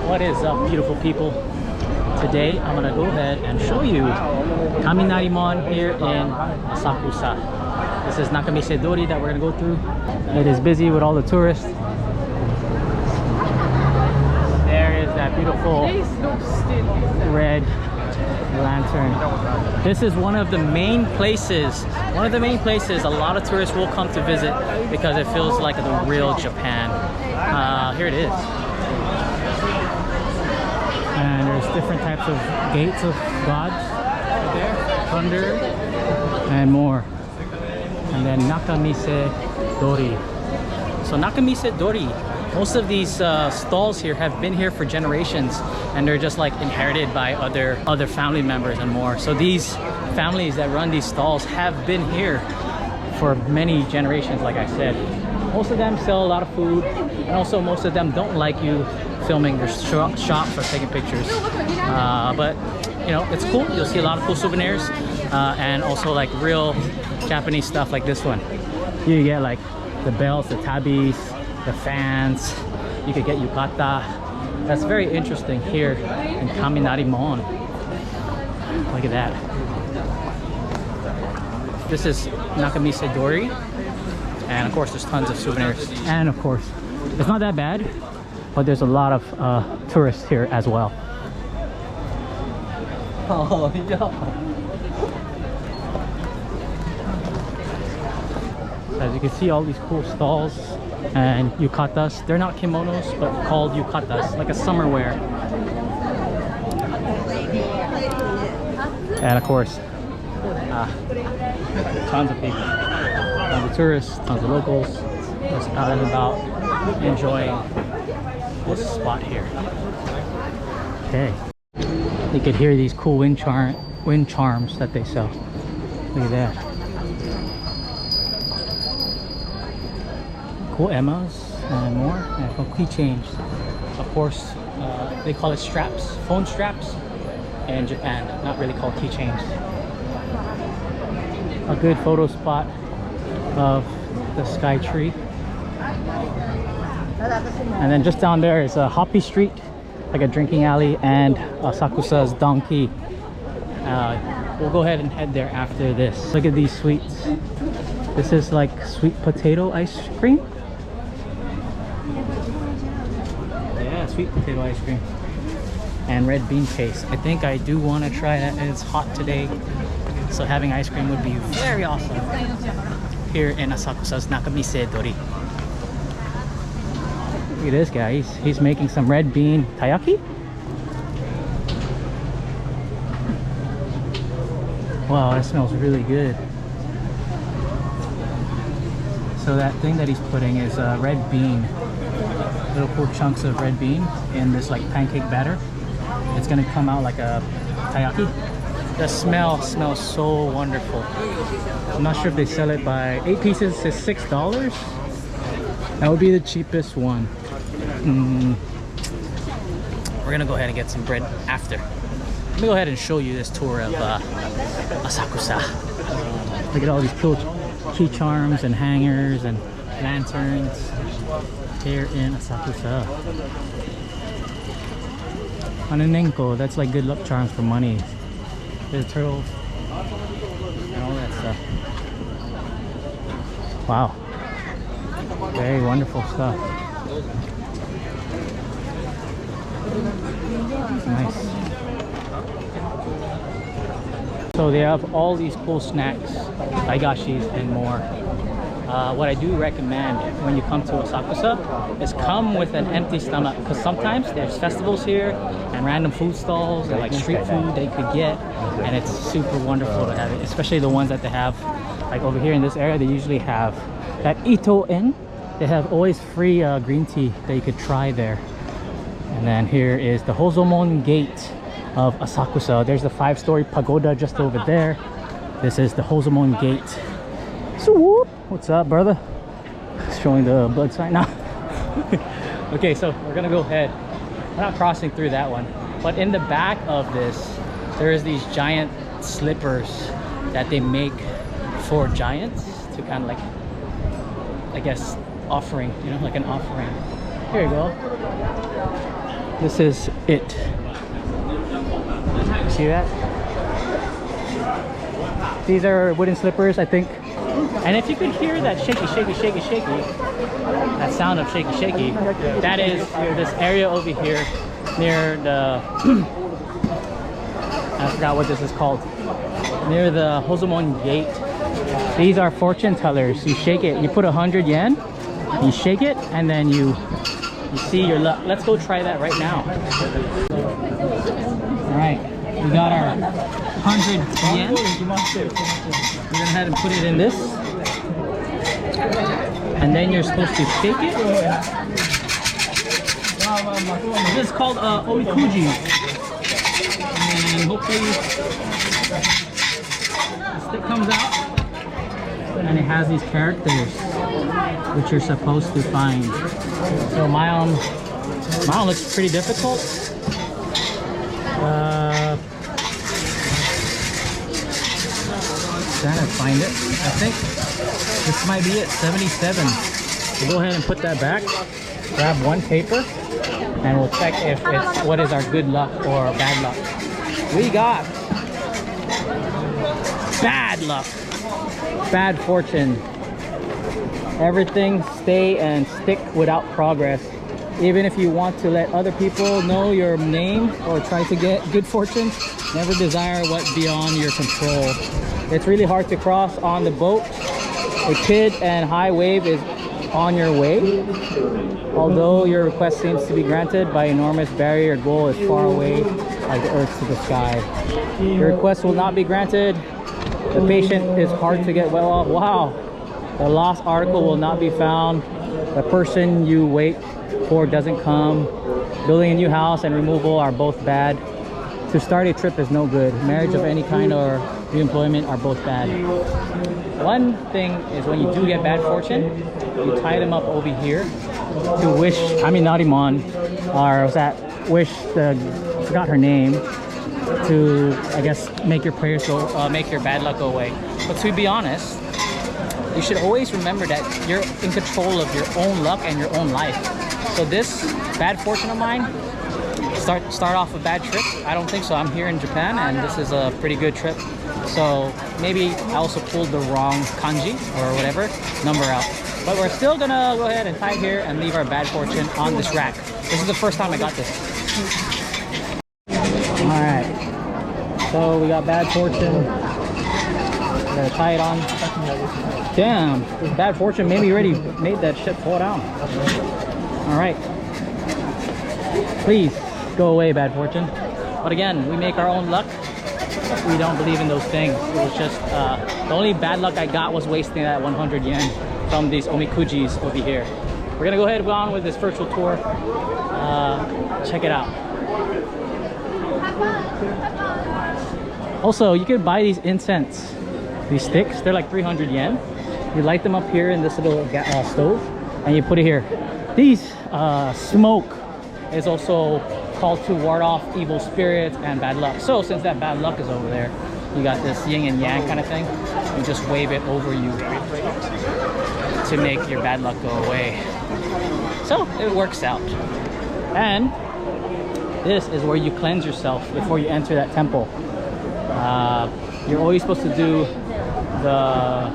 What is up, beautiful people? Today I'm gonna go ahead and show you Kaminarimon here in Asakusa. This is Nakamise Dori that we're gonna go through. It is busy with all the tourists. There is that beautiful red lantern. This is one of the main places a lot of tourists will come to visit because it feels like the real Japan. Here it is. And there's different types of gates of gods right there, thunder, and more. And then Nakamise Dori. So Nakamise Dori, most of these stalls here have been here for generations, and they're just like inherited by other family members and more. So these families that run these stalls have been here for many generations, like I said. Most of them sell a lot of food, and also most of them don't like you filming their shops or taking pictures. But you know, it's cool. You'll see a lot of cool souvenirs, and also like real Japanese stuff like this one. You get like the belts, the tabis, the fans. You could get yukata. That's very interesting here in Kaminarimon. Look at that. This is Nakamise Dori. And of course there's tons of souvenirs. And of course, it's not that bad, but there's a lot of tourists here as well. Oh, yeah. As you can see, all these cool stalls and yukatas. They're not kimonos, but called yukatas, like a summer wear. And of course, tons of people. Tons of tourists, tons of locals, just out and about enjoying this spot here. Okay, you could hear these cool wind charms that they sell. Look at that. Cool Emmas and more, and cool keychains. Of course, they call it straps, phone straps in Japan, not really called keychains. A good photo spot of the sky tree. And then just down there is a Hoppy Street, like a drinking alley, and Asakusa's Donkey. We'll go ahead and head there after this. Look at these sweets. This is like sweet potato ice cream. Yeah, sweet potato ice cream. And red bean paste. I think I do want to try that, and it's hot today, so having ice cream would be very awesome here in Asakusa's Nakamise Dori. Look at this guy, he's making some red bean taiyaki. Wow, that smells really good. So that thing that he's putting is red bean, little cool chunks of red bean in this like pancake batter. It's gonna come out like a taiyaki. The smell smells so wonderful. I'm not sure if they sell it by 8 pieces. It says $6. That would be the cheapest one. We're gonna go ahead and get some bread after. Let me go ahead and show you this tour of Asakusa. Look at all these cool key charms and hangers and lanterns here in Asakusa. Hanenenko, that's like good luck charms for money. There's turtles and all that stuff. Wow, very wonderful stuff. Nice. So they have all these cool snacks, daigashis and more. What I do recommend when you come to Asakusa is come with an empty stomach, because sometimes there's festivals here and random food stalls and like street food that you could get, and it's super wonderful to have it, especially the ones that they have like over here in this area. They usually have that Ito-en. They have always free green tea that you could try there. And then here is the Hozomon Gate of Asakusa. There's the 5-story pagoda just over there. This is the Hozomon Gate. So whoop, what's up, brother? Showing the blood sign now. Okay, so we're gonna go ahead. We're not crossing through that one, but in the back of this there is these giant slippers that they make for giants to kind of like, I guess, offering, you know, like an offering. Here you go. This is it. See that? These are wooden slippers, I think. And if you could hear that shaky, shaky, shaky, shaky, that sound of shaky, shaky, that is this area over here near the, I forgot what this is called, near the Hozumon gate. These are fortune tellers. You shake it, you put 100 yen, you shake it, and then you see your luck. Let's go try that right now. All right, we got our 100 yen. We're gonna head and put it in this. And then you're supposed to shake it. This is called omikuji. And hopefully the stick comes out. And it has these characters which you're supposed to find. So my own looks pretty difficult. Trying to find it. I think this might be it. 77. We'll go ahead and put that back. Grab one paper, and we'll check if it's what is our good luck or bad luck. We got bad luck, bad fortune. Everything stay and stick without progress. Even if you want to let other people know your name or try to get good fortune, never desire what beyond your control. It's really hard to cross on the boat. A kid and high wave is on your way. Although your request seems to be granted by enormous barrier, your goal is far away like the earth to the sky. Your request will not be granted. The patient is hard to get well off. Wow. The lost article will not be found. The person you wait for doesn't come. Building a new house and removal are both bad. To start a trip is no good. Marriage of any kind or re-employment are both bad. One thing is when you do get bad fortune, you tie them up over here to wish Kaminarimon, or was that wish the, I forgot her name, to I guess make your prayers go, make your bad luck go away. But to be honest, you should always remember that you're in control of your own luck and your own life. So this bad fortune of mine, start off a bad trip? I don't think so. I'm here in Japan and this is a pretty good trip. So maybe I also pulled the wrong kanji or whatever number out. But we're still gonna go ahead and tie it here and leave our bad fortune on this rack. This is the first time I got this. Alright. So we got bad fortune. We're gonna tie it on. Damn, this bad fortune maybe already made that shit fall down. Alright. Please go away, bad fortune. But again, we make our own luck. We don't believe in those things. It was just the only bad luck I got was wasting that 100 yen from these omikujis over here. We're gonna go ahead and go on with this virtual tour. Check it out. Also, you can buy these incense, these sticks. They're like 300 yen. You light them up here in this little stove, and you put it here. These smoke is also called to ward off evil spirits and bad luck. So since that bad luck is over there, you got this yin and yang kind of thing. You just wave it over you to make your bad luck go away. So it works out. And this is where you cleanse yourself before you enter that temple. You're always supposed to do the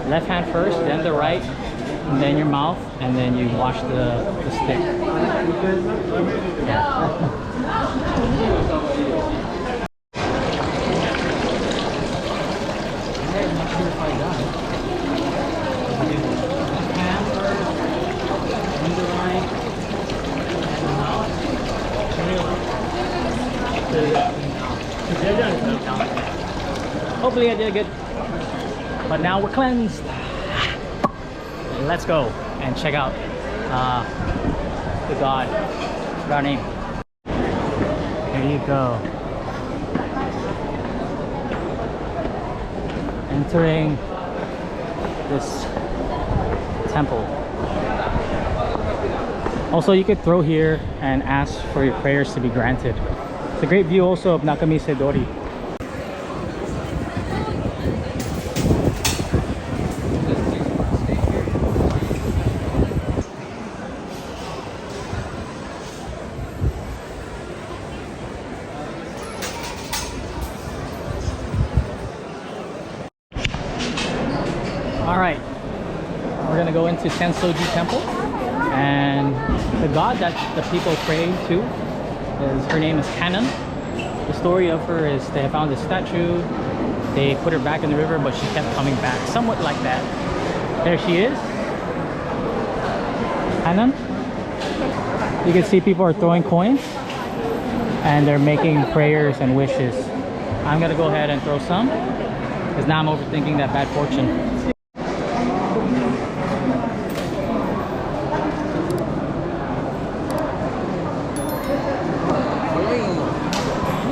left hand first, then the right, and then your mouth, and then you wash the stick. Yeah. Hopefully I did good. But now we're cleansed. Let's go and check out the god. What's our name? There you go. Entering this temple. Also, you could throw here and ask for your prayers to be granted. It's a great view also of Nakamise Dori. to Sensoji Temple, and the god that the people pray to her name is Kanan. The story of her is they found this statue, they put her back in the river, but she kept coming back, somewhat like that. There she is, Kanan. You can see people are throwing coins and they're making prayers and wishes. I'm gonna go ahead and throw some because now I'm overthinking that bad fortune.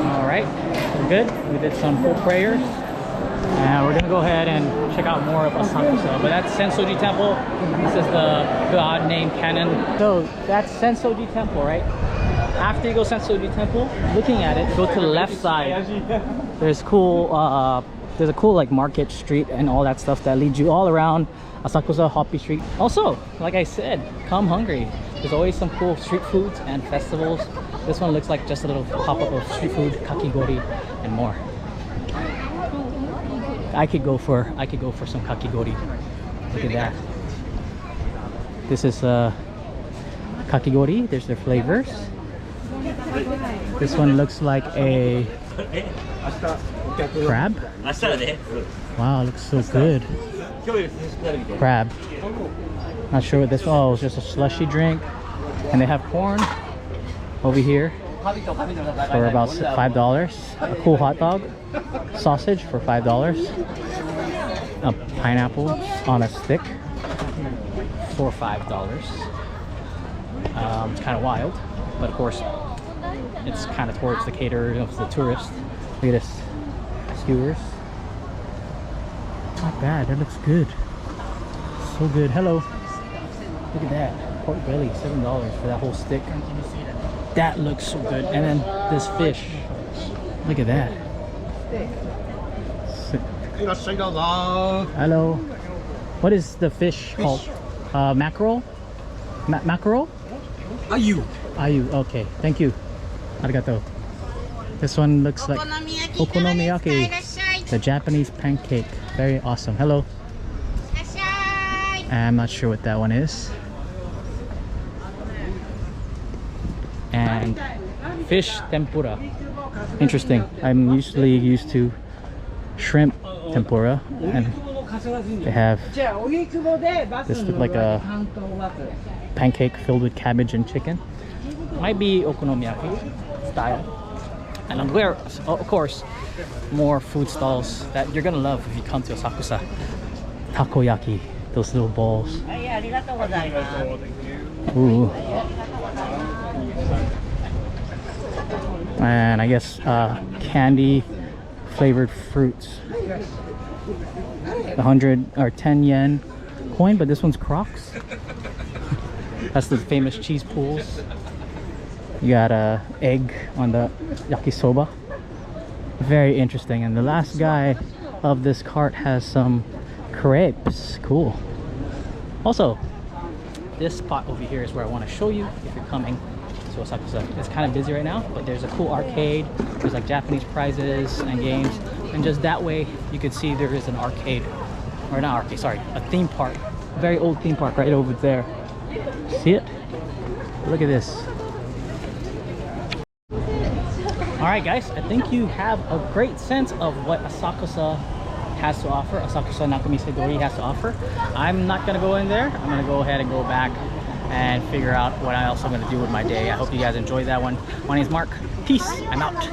All right, we're good. We did some full prayers and we're gonna go ahead and check out more of Asakusa. But that's Sensoji Temple. This is the god named Kanan. So that's Sensoji Temple, right? After you go Sensoji Temple, looking at it, go to the left side. There's a cool like market street and all that stuff that leads you all around Asakusa Hoppy Street. Also, like I said, come hungry. There's always some cool street foods and festivals. This one looks like just a little pop-up of street food, kakigori, and more. I could go for some kakigori. Look at that. This is kakigori. There's their flavors. This one looks like a crab. Wow, it looks so good. Crab. Not sure what this. Oh, it's just a slushy drink, and they have corn over here for about $5. A cool hot dog, sausage for $5. A pineapple on a stick for $5. It's kind of wild, but of course it's kind of towards the caterer of the tourist. Look at this, skewers. Not bad. That looks good. So good. Hello. Look at that. Pork belly, $7 for that whole stick. That looks so good. And then this fish. Look at that. Hello. What is the fish called? Mackerel? Mackerel? Ayu. Ayu. Okay. Thank you. Arigato. This one looks like okonomiyaki. The Japanese pancake. Very awesome. Hello. I'm not sure what that one is. And fish tempura. Interesting. I'm usually used to shrimp tempura, and they have this look like a pancake filled with cabbage and chicken. Might be okonomiyaki style. And I'm aware, of course, more food stalls that you're gonna love if you come to Asakusa. Takoyaki, those little balls. Ooh. And I guess candy flavored fruits. 100 or 10 yen coin, but this one's Crocs. That's the famous cheese pools. You got a egg on the yakisoba. Very interesting. And the last guy of this cart has some crepes. Cool. Also, this spot over here is where I want to show you if you're coming to Asakusa. It's kind of busy right now, but there's a cool arcade. There's like Japanese prizes and games, and just that way you can see there is an arcade, or not arcade, sorry, a theme park, a very old theme park right over there. See it? Look at this. Alright guys, I think you have a great sense of what Asakusa has to offer. Asakusa Nakamise Dori has to offer. I'm not gonna go in there. I'm gonna go ahead and go back and figure out what else I'm gonna do with my day. I hope you guys enjoyed that one. My name is Mark. Peace. I'm out.